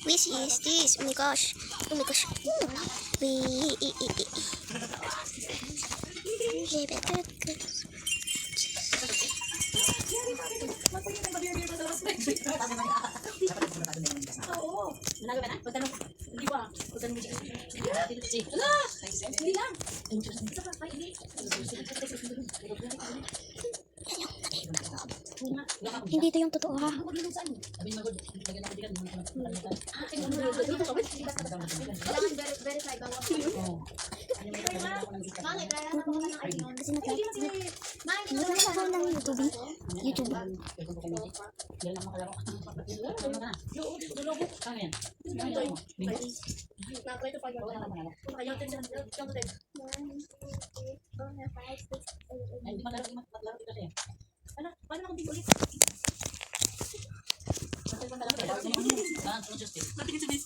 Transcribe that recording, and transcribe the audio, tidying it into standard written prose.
Which is this? Oh my gosh. Oh my gosh. We. Oo. Nanalo ka na? Pagtanong. Hindi pa. Pagtanong mo siya. Ala! Hindi lang. Hindi ito yung totoo ha. Verify ba? Kasi naglalaro ako ng YouTube. YouTube. Paano ako ulit? Natingin sa